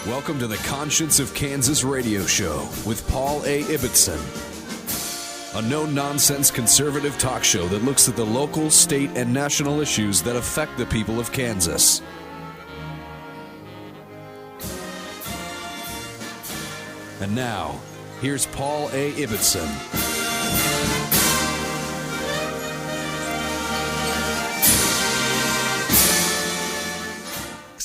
Welcome to the Conscience of Kansas radio show with Paul A. Ibbetson. A no-nonsense conservative talk show that looks at the local, state, and national issues that affect the people of Kansas. And now, here's Paul A. Ibbetson.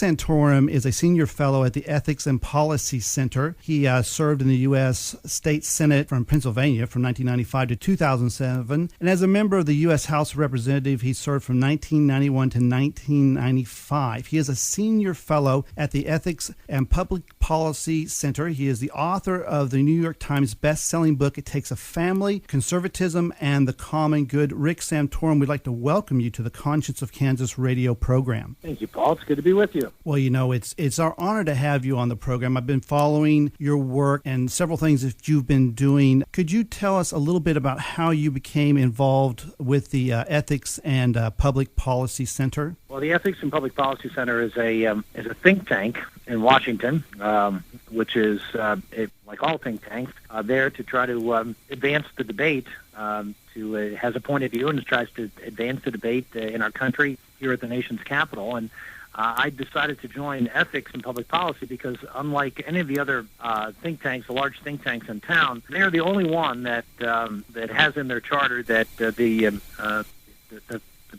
Rick Santorum is a senior fellow at the Ethics and Policy Center. He served in the U.S. State Senate from Pennsylvania from 1995 to 2007. And as a member of the U.S. House of Representatives, he served from 1991 to 1995. He is a senior fellow at the Ethics and Public Policy Center. He is the author of the New York Times best-selling book, It Takes a Family, Conservatism, and the Common Good. Rick Santorum, we'd like to welcome you to the Conscience of Kansas radio program. Thank you, Paul. It's good to be with you. Well, you know, it's our honor to have you on the program. I've been following your work and several things that you've been doing. Could you tell us a little bit about how you became involved with the Ethics and Public Policy Center? Well, the Ethics and Public Policy Center is a think tank in Washington, which is, like all think tanks, there to try to advance the debate. It has a point of view and it tries to advance the debate in our country here at the nation's capital. And I decided to join Ethics and Public Policy because, unlike any of the other think tanks, the large think tanks in town, they're the only one that has in their charter that the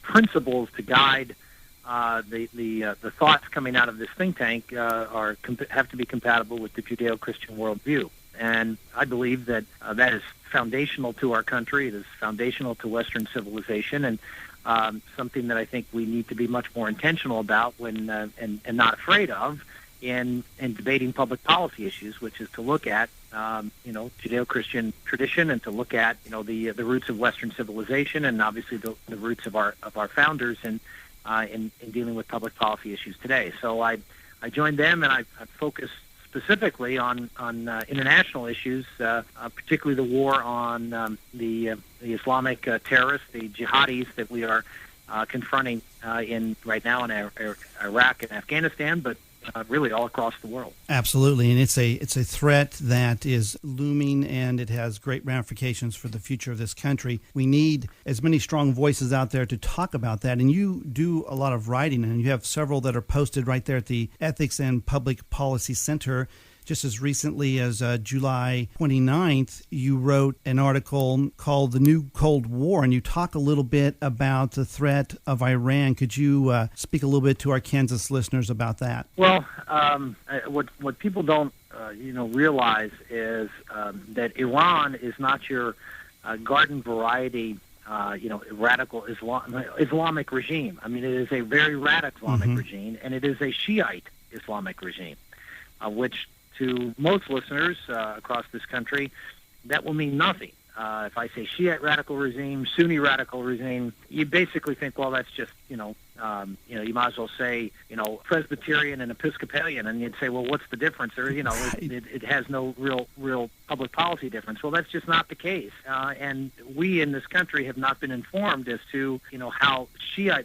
principles to guide the thoughts coming out of this think tank have to be compatible with the Judeo-Christian worldview. And I believe that that is foundational to our country. It is foundational to Western civilization, and something that I think we need to be much more intentional about when and not afraid of in debating public policy issues, which is to look at Judeo-Christian tradition and to look at the roots of Western civilization and obviously the roots of our founders in dealing with public policy issues today. So I joined them, and I focused specifically on international issues, particularly the war on the Islamic terrorists, the jihadis that we are confronting right now in Iraq and Afghanistan, but really all across the world. Absolutely, and it's a threat that is looming, and it has great ramifications for the future of this country. We need as many strong voices out there to talk about that, and you do a lot of writing, and you have several that are posted right there at the Ethics and Public Policy Center. Just as recently as July 29th, you wrote an article called The New Cold War, and you talk a little bit about the threat of Iran. Could you speak a little bit to our Kansas listeners about that? Well, what people don't realize is that Iran is not your garden variety radical Islamic regime. I mean, it is a very radical Islamic regime, and it is a Shiite Islamic regime, which to most listeners across this country, that will mean nothing. If I say Shiite radical regime, Sunni radical regime, you basically think, well, that's just, you might as well say, Presbyterian and Episcopalian, and you'd say, well, what's the difference? Or, it has no real public policy difference. Well, that's just not the case. And we in this country have not been informed as to, how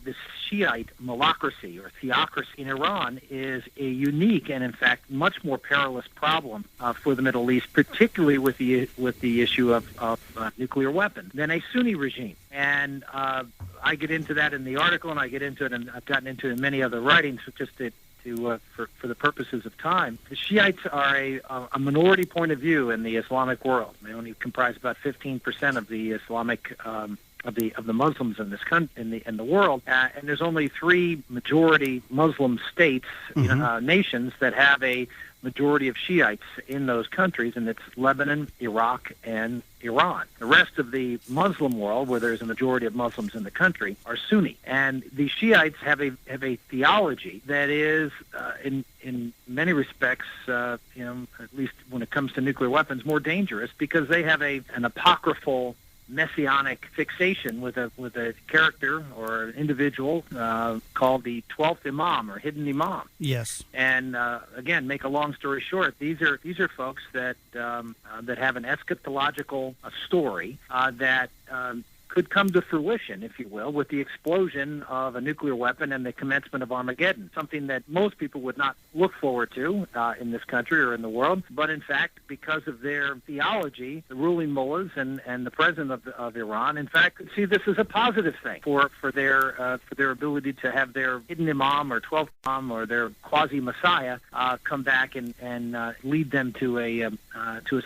this Shiite malocracy or theocracy in Iran is a unique and, in fact, much more perilous problem for the Middle East, particularly with the issue of nuclear weapons, than a Sunni regime. And I get into that in the article, and I get into it, and I've gotten into it in many other writings, just for the purposes of time. The Shiites are a minority point of view in the Islamic world. They only comprise about 15% of the Islamic of the Muslims in this in the world, and there's only 3 majority Muslim states, nations that have a majority of Shiites in those countries, and it's Lebanon, Iraq, and Iran. The rest of the Muslim world, where there's a majority of Muslims in the country, are Sunni, and the Shiites have a theology that is, in many respects, at least when it comes to nuclear weapons, more dangerous because they have an apocryphal messianic fixation with a character or an individual called the 12th Imam or hidden Imam. Yes. And again, make a long story short, these are folks that have an eschatological story that could come to fruition, if you will, with the explosion of a nuclear weapon and the commencement of Armageddon, something that most people would not look forward to in this country or in the world. But in fact, because of their theology, the ruling mullahs and the president of Iran, in fact, see this as a positive thing for their ability to have their hidden imam or 12th imam or their quasi-messiah come back and lead them to a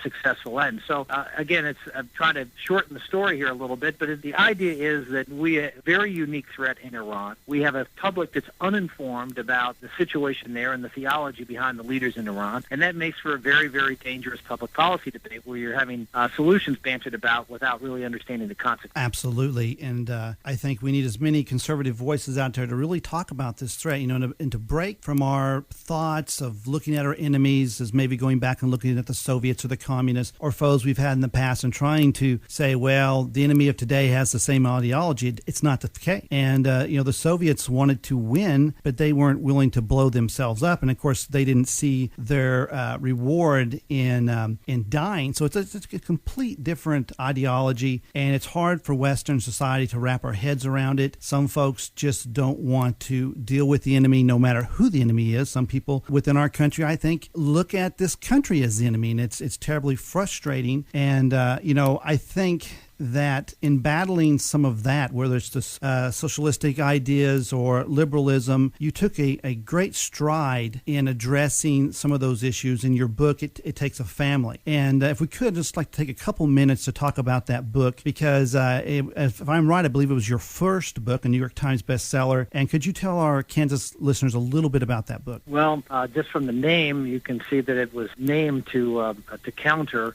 successful end. So again, I'm trying to shorten the story here a little bit, but the idea is that we have a very unique threat in Iran. We have a public that's uninformed about the situation there and the theology behind the leaders in Iran, and that makes for a very, very dangerous public policy debate where you're having solutions bantered about without really understanding the consequences. Absolutely, and I think we need as many conservative voices out there to really talk about this threat, and to break from our thoughts of looking at our enemies as maybe going back and looking at the Soviets or the communists or foes we've had in the past and trying to say, well, the enemy of today has the same ideology. It's not the case. And, the Soviets wanted to win, but they weren't willing to blow themselves up. And, of course, they didn't see their reward in dying. So it's a complete different ideology, and it's hard for Western society to wrap our heads around it. Some folks just don't want to deal with the enemy no matter who the enemy is. Some people within our country, I think, look at this country as the enemy, and it's terribly frustrating. And, I think that in battling some of that, whether it's the socialistic ideas or liberalism, you took a great stride in addressing some of those issues. In your book, It Takes a Family. And if we could just like to take a couple minutes to talk about that book, because if I'm right, I believe it was your first book, a New York Times bestseller. And could you tell our Kansas listeners a little bit about that book? Well, just from the name, you can see that it was named to counter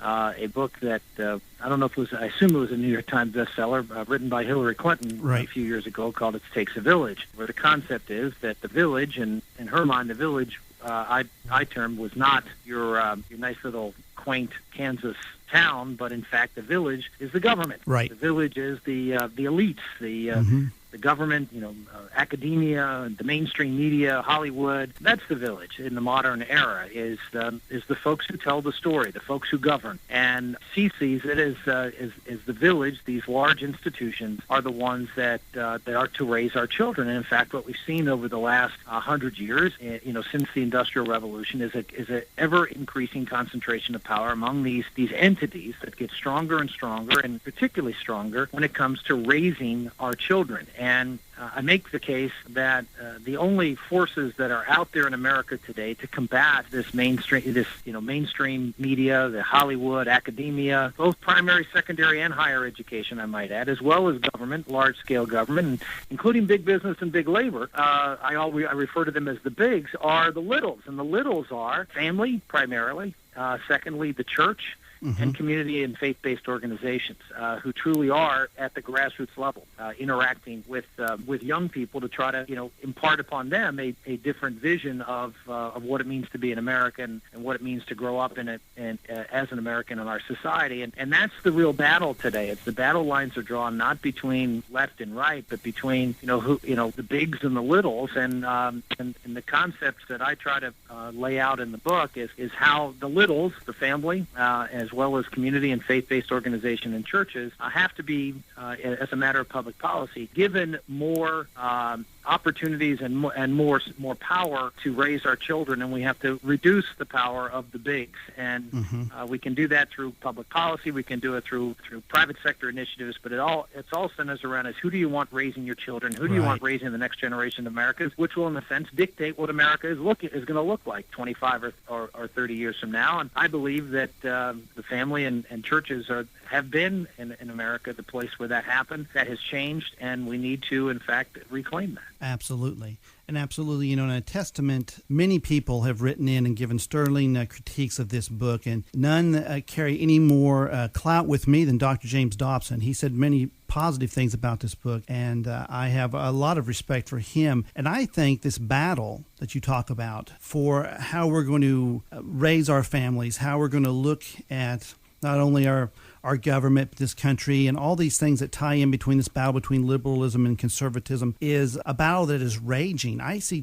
a book that I don't know if it was, I assume it was a New York Times bestseller, written by Hillary Clinton a few years ago, called It Takes a Village, where the concept is that the village, and in her mind, the village, I termed, was not your nice little quaint Kansas town, but in fact the village is the government. Right. The village is the elites, the government, academia, the mainstream media, Hollywood. That's the village in the modern era, is the folks who tell the story, the folks who govern. And she sees it as the village. These large institutions are the ones that are to raise our children. And in fact, what we've seen over the last 100 years, since the Industrial Revolution, is a ever increasing concentration of power among these entities that get stronger and stronger, and particularly stronger when it comes to raising our children. And I make the case that the only forces that are out there in America today to combat this mainstream media, the Hollywood, academia, both primary, secondary, and higher education, I might add, as well as government, large-scale government, including big business and big labor. I refer to them as the bigs, are the littles, and the littles are family primarily. Secondly, the church. And community and faith-based organizations who truly are at the grassroots level, interacting with young people to try to impart upon them a different vision of what it means to be an American and what it means to grow up as an American in our society. And that's the real battle today. It's the battle lines are drawn not between left and right, but between the bigs and the littles. And the concepts that I try to lay out in the book is how the littles, the family, as well as community and faith-based organization and churches, have to be, as a matter of public policy, given more opportunities and more power to raise our children, and we have to reduce the power of the bigs. And we can do that through public policy. We can do it through private sector initiatives. But it's all centers around is who do you want raising your children? Who do you want raising the next generation of Americans? Which will, in a sense, dictate what America is going to look like 25 or 30 years from now. And I believe that the family and churches have been in America the place where that happened. That has changed, and we need to, in fact, reclaim that. Absolutely. And absolutely, in a testament, many people have written in and given sterling critiques of this book, and none carry any more clout with me than Dr. James Dobson. He said many positive things about this book, and I have a lot of respect for him. And I think this battle that you talk about for how we're going to raise our families, how we're going to look at not only our government, this country, and all these things that tie in between this battle between liberalism and conservatism is a battle that is raging. I see